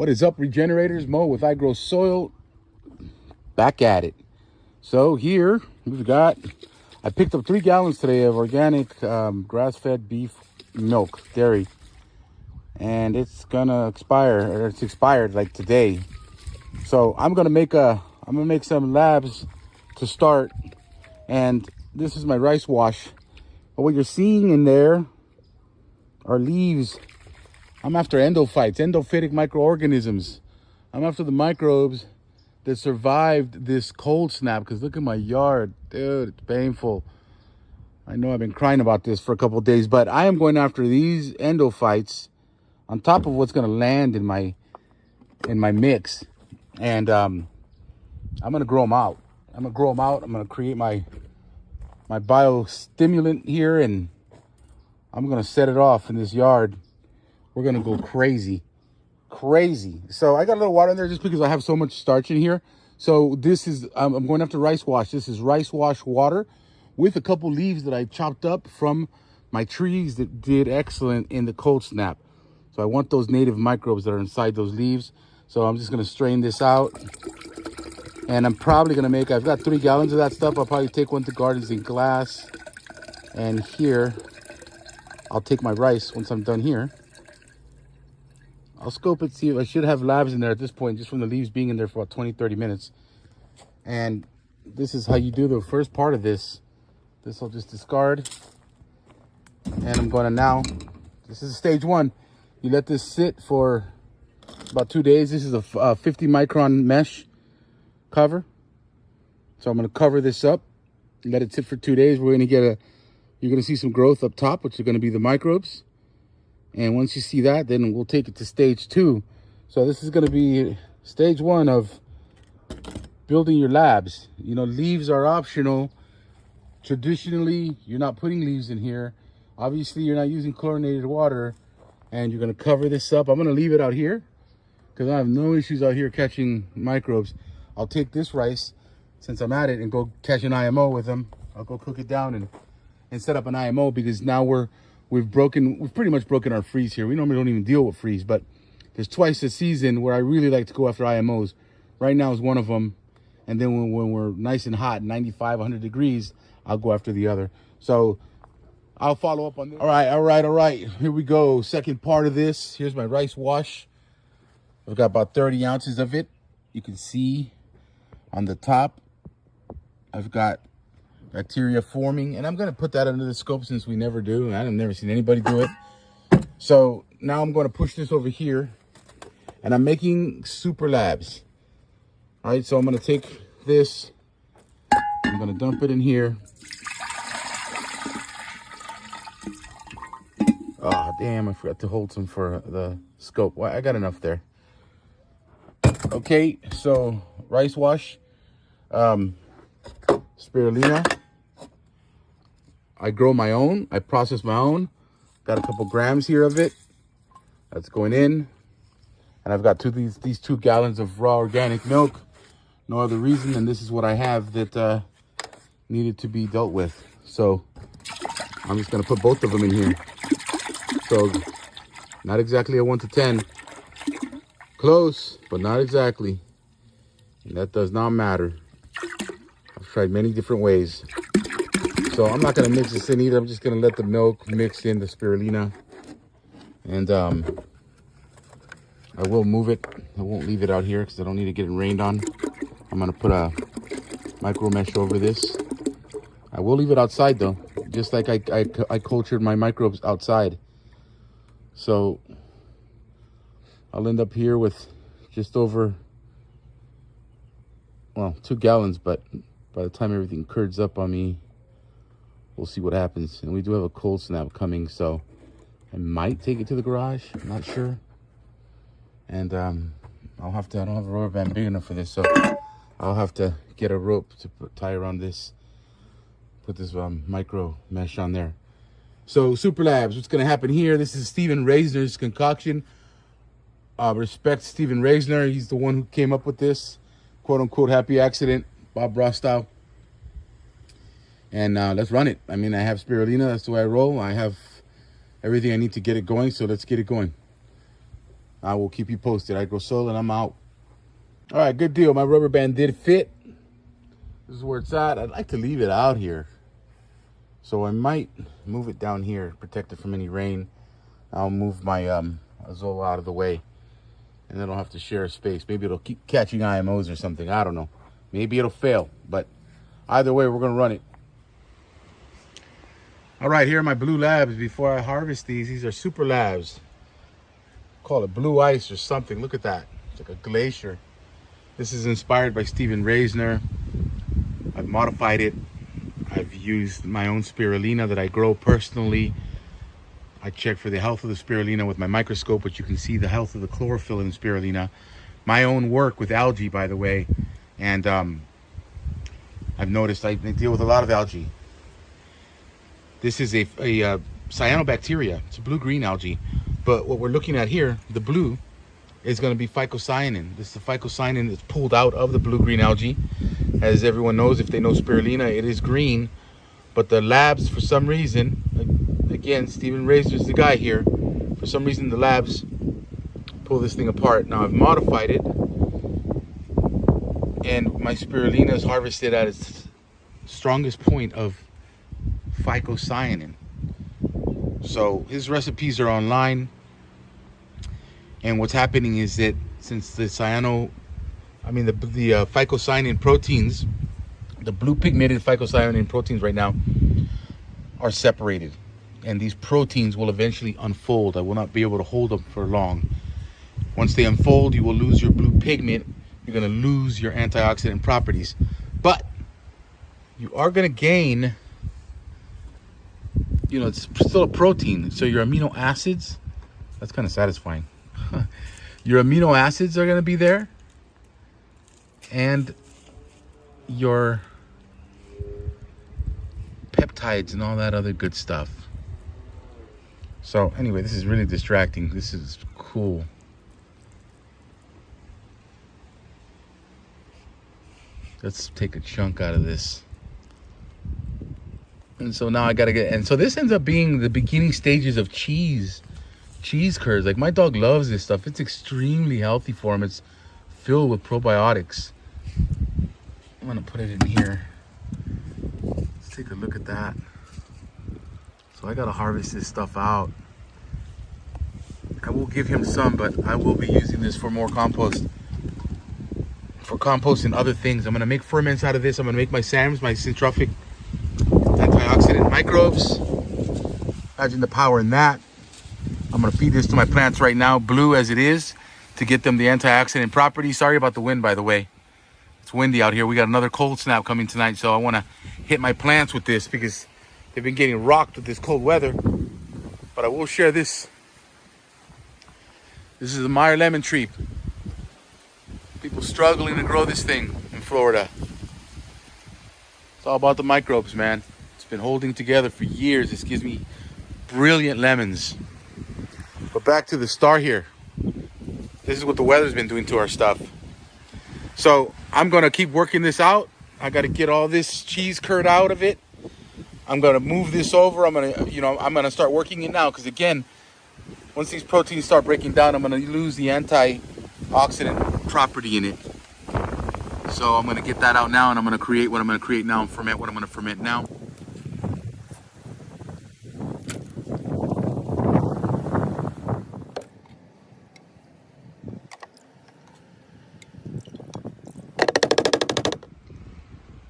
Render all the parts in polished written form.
What is up, regenerators? Mo with I Grow Soil, back at it. So here we've got, I picked up 3 gallons today of organic grass-fed beef milk, dairy, and it's gonna expire, or it's expired like today. So I'm gonna make some labs to start, and this is my rice wash. But what you're seeing in there are leaves. I'm after endophytes, endophytic microorganisms. I'm after the microbes that survived this cold snap, because look at my yard, dude, it's painful. I know I've been crying about this for a couple of days, but I am going after these endophytes on top of what's going to land in my mix, and I'm going to grow them out. I'm going to create my biostimulant here, and I'm going to set it off in this yard. We're going to go crazy. So I got a little water in there just because I have so much starch in here. So this is, I'm going after rice wash. This is rice wash water with a couple leaves that I chopped up from my trees that did excellent in the cold snap. So I want those native microbes that are inside those leaves. So I'm just going to strain this out. And I'm probably going to make, I've got 3 gallons of that stuff. I'll probably take one to gardens in glass. And here, I'll take my rice once I'm done here. I'll scope it, see if I should have labs in there at this point, just from the leaves being in there for about 20-30 minutes. And this is how you do the first part of this. This I'll just discard. And I'm going to now, this is stage 1. You let this sit for about 2 days. This is a 50 micron mesh cover. So I'm going to cover this up, let it sit for 2 days. We're going to get you're going to see some growth up top, which are going to be the microbes. And once you see that, then we'll take it to stage 2. So this is going to be stage 1 of building your labs. You know, leaves are optional. Traditionally, you're not putting leaves in here. Obviously, you're not using chlorinated water. And you're going to cover this up. I'm going to leave it out here because I have no issues out here catching microbes. I'll take this rice, since I'm at it, and go catch an IMO with them. I'll go cook it down and set up an IMO, because now we've pretty much broken our freeze here. We normally don't even deal with freeze, but there's twice a season where I really like to go after IMOs. Right now is one of them. And then when we're nice and hot, 95, 100 degrees, I'll go after the other. So I'll follow up on this. All right. Here we go. Second part of this. Here's my rice wash. I've got about 30 ounces of it. You can see on the top, I've got bacteria forming, and I'm going to put that under the scope since we never do. I've never seen anybody do it. So now I'm going to push this over here, and I'm making super labs. All right, so I'm going to take this, I'm going to dump it in here. Oh, damn, I forgot to hold some for the scope. Well, I got enough there. Okay, so rice wash, spirulina. I grow my own. I process my own. Got a couple grams here of it. That's going in. And I've got these 2 gallons of raw organic milk. No other reason. And this is what I have that needed to be dealt with. So I'm just going to put both of them in here. So not exactly a 1 to 10. Close, but not exactly. And that does not matter. I've tried many different ways. So I'm not going to mix this in either. I'm just going to let the milk mix in the spirulina. And I will move it. I won't leave it out here because I don't need to get it rained on. I'm going to put a micro mesh over this. I will leave it outside though, just like I cultured my microbes outside. So I'll end up here with just over, well, 2 gallons, but by the time everything curds up on me, we'll see what happens. And we do have a cold snap coming, so I might take it to the garage. I'm not sure. And I don't have a rubber band big enough for this, so I'll have to get a rope to tie around this, put this micro mesh on there. So Super Labs, what's going to happen here? This is Steven Reisner's concoction. Respect Steven Reisner. He's the one who came up with this, quote unquote, happy accident, Bob Ross style. And let's run it. I mean, I have spirulina. That's the way I roll. I have everything I need to get it going. So let's get it going. I will keep you posted. I go solo and I'm out. All right, good deal. My rubber band did fit. This is where it's at. I'd like to leave it out here. So I might move it down here, protect it from any rain. I'll move my Azola out of the way, and then I'll have to share a space. Maybe it'll keep catching IMOs or something. I don't know. Maybe it'll fail, but either way, we're gonna run it. All right, here are my blue labs. Before I harvest these are super labs. Call it blue ice or something. Look at that. It's like a glacier. This is inspired by Steven Reisner. I've modified it. I've used my own spirulina that I grow personally. I check for the health of the spirulina with my microscope, but you can see the health of the chlorophyll in the spirulina. My own work with algae, by the way. And I've noticed I deal with a lot of algae. This is a cyanobacteria. It's a blue-green algae. But what we're looking at here, the blue, is going to be phycocyanin. This is the phycocyanin that's pulled out of the blue-green algae. As everyone knows, if they know spirulina, it is green. But the labs, for some reason, again, Steven Reisner is the guy here. For some reason, the labs pull this thing apart. Now, I've modified it. And my spirulina is harvested at its strongest point of phycocyanin. So his recipes are online, and what's happening is that since the phycocyanin proteins, the blue pigmented phycocyanin proteins right now are separated, and these proteins will eventually unfold. I will not be able to hold them for long. Once they unfold, you will lose your blue pigment. You're going to lose your antioxidant properties, but you are going to gain, it's still a protein. So your amino acids, that's kind of satisfying. Your amino acids are going to be there, and your peptides and all that other good stuff. So anyway, this is really distracting. This is cool. Let's take a chunk out of this. And so now I gotta and so this ends up being the beginning stages of cheese curds. Like, my dog loves this stuff. It's extremely healthy for him. It's filled with probiotics. I'm gonna put it in here. Let's take a look at that. So I gotta harvest this stuff out. I will give him some, but I will be using this for more compost. For compost and other things. I'm gonna make ferments out of this. I'm gonna make my SAMs, my syntrophic antioxidant microbes. Imagine the power in that. I'm gonna feed this to my plants right now, blue as it is, to get them the antioxidant properties. Sorry about the wind, by the way. It's windy out here. We got another cold snap coming tonight, so I wanna hit my plants with this because they've been getting rocked with this cold weather. But I will share this. This is a Meyer lemon tree. People struggling to grow this thing in Florida. It's all about the microbes, man. It's been holding together for years. This gives me brilliant lemons. But back to the star here. This is what the weather's been doing to our stuff. So I'm gonna keep working this out. I gotta get all this cheese curd out of it. I'm gonna move this over. I'm gonna start working it now, because again, once these proteins start breaking down, I'm gonna lose the antioxidant property in it. So I'm gonna get that out now, and I'm gonna create what I'm gonna create now and ferment what I'm gonna ferment now.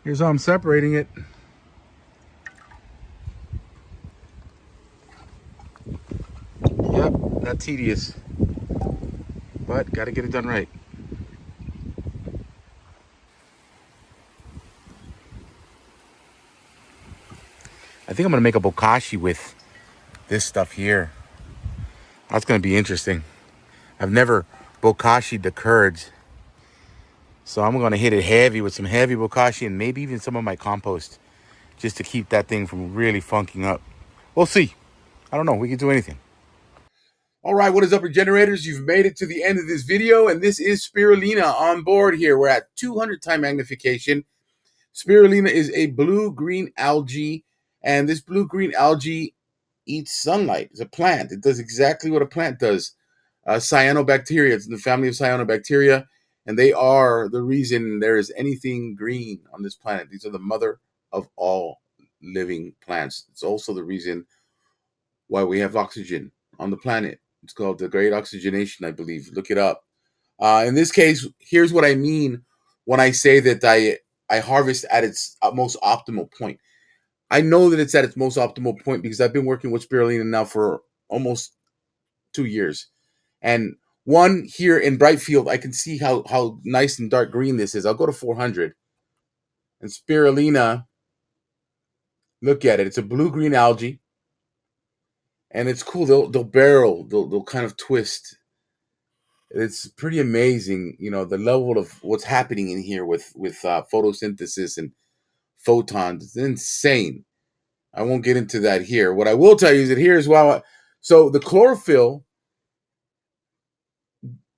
Here's how I'm separating it. Yep, that's tedious, but gotta get it done right. I think I'm gonna make a bokashi with this stuff here. That's gonna be interesting. I've never bokashi'd the curds, so I'm gonna hit it heavy with some heavy bokashi and maybe even some of my compost, just to keep that thing from really funking up. We'll see. I don't know. We can do anything. All right, what is up, regenerators? You've made it to the end of this video, and this is spirulina on board here. We're at 200 time magnification. Spirulina is a blue-green algae, and this blue-green algae eats sunlight. It's a plant. It does exactly what a plant does. cyanobacteria. It's in the family of cyanobacteria, and they are the reason there is anything green on this planet. These are the mother of all living plants. It's also the reason why we have oxygen on the planet. It's called the Great Oxygenation, I believe. Look it up. In this case, here's what I mean when I say that I harvest at its most optimal point. I know that it's at its most optimal point because I've been working with spirulina now for almost 2 years. And one here in Brightfield, I can see how nice and dark green this is. I'll go to 400. And spirulina, look at it. It's a blue-green algae. And it's cool. They'll barrel. They'll kind of twist. It's pretty amazing, the level of what's happening in here with photosynthesis and photons. It's insane. I won't get into that here. What I will tell you is that here's why. So the chlorophyll,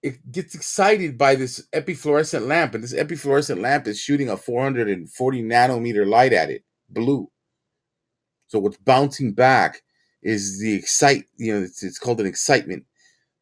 it gets excited by this epifluorescent lamp, and this epifluorescent lamp is shooting a 440 nanometer light at it, blue. So what's bouncing back is the it's called an excitement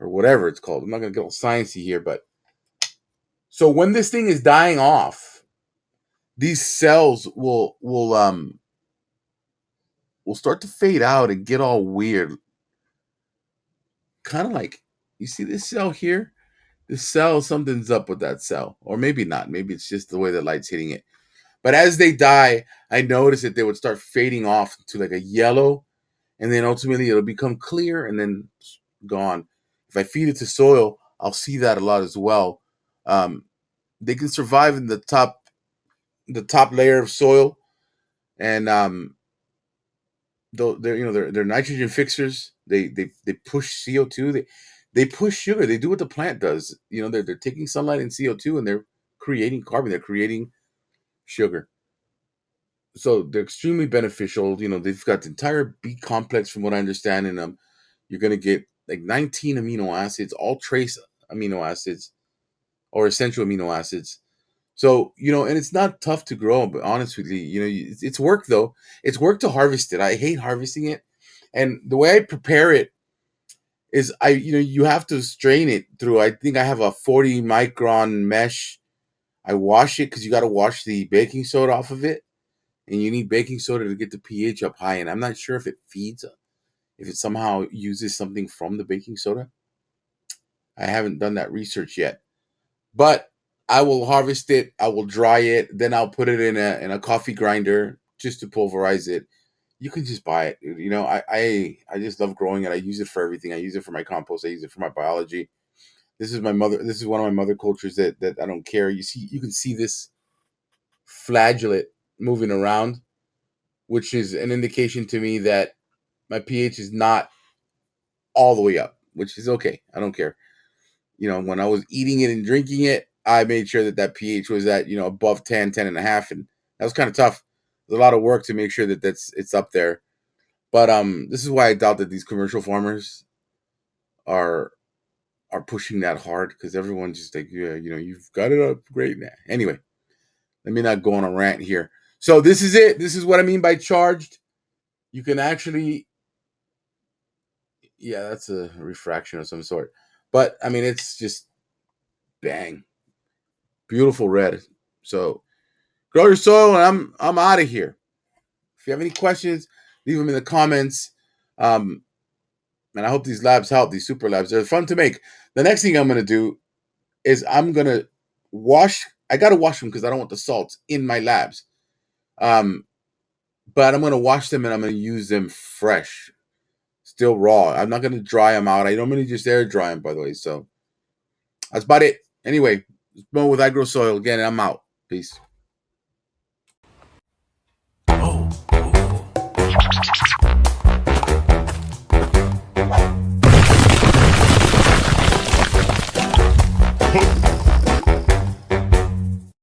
or whatever it's called. I'm not going to get all sciencey here, but so when this thing is dying off, these cells will start to fade out and get all weird. Kind of like, you see this cell here? This cell, something's up with that cell. Or maybe not. Maybe it's just the way the light's hitting it. But as they die, I noticed that they would start fading off to like a yellow, and then ultimately it'll become clear and then gone. If I feed it to soil, I'll see that a lot as well. They can survive in the top layer of soil, and they're nitrogen fixers. They push CO2. They push sugar. They do what the plant does. They're taking sunlight and CO2, and they're creating carbon. They're creating sugar. So they're extremely beneficial. They've got the entire B complex, from what I understand, in them. You're going to get like 19 amino acids, all trace amino acids or essential amino acids. So, and it's not tough to grow, but honest with you, it's work though. It's work to harvest it. I hate harvesting it. And the way I prepare it is you have to strain it through, I think I have a 40 micron mesh. I wash it because you got to wash the baking soda off of it. And you need baking soda to get the pH up high. And I'm not sure if it somehow uses something from the baking soda. I haven't done that research yet. But I will harvest it. I will dry it. Then I'll put it in a coffee grinder just to pulverize it. You can just buy it. I just love growing it. I use it for everything. I use it for my compost. I use it for my biology. This is one of my mother cultures that I don't care. You can see this flagellate moving around, which is an indication to me that my pH is not all the way up, which is okay. I don't care. When I was eating it and drinking it, I made sure that pH was at, above 10 and a half. And that was kind of tough. There's a lot of work to make sure that it's up there. But this is why I doubt that these commercial farmers are pushing that hard, because everyone's just like, yeah, you've got it up great now. Anyway, let me not go on a rant here. So this is it. This is what I mean by charged. You can actually, yeah, that's a refraction of some sort. But I mean, it's just bang, beautiful red. So grow your soil, and I'm out of here. If you have any questions, leave them in the comments. And I hope these labs help. These super labs, they're fun to make. The next thing I'm gonna do is I'm gonna wash. I gotta wash them because I don't want the salts in my labs. But I'm gonna wash them and I'm gonna use them fresh, still raw. I'm not gonna dry them out. I normally just air dry them, by the way. So that's about it. Anyway, it's Mo with I Grow Soil again, and I'm out. Peace.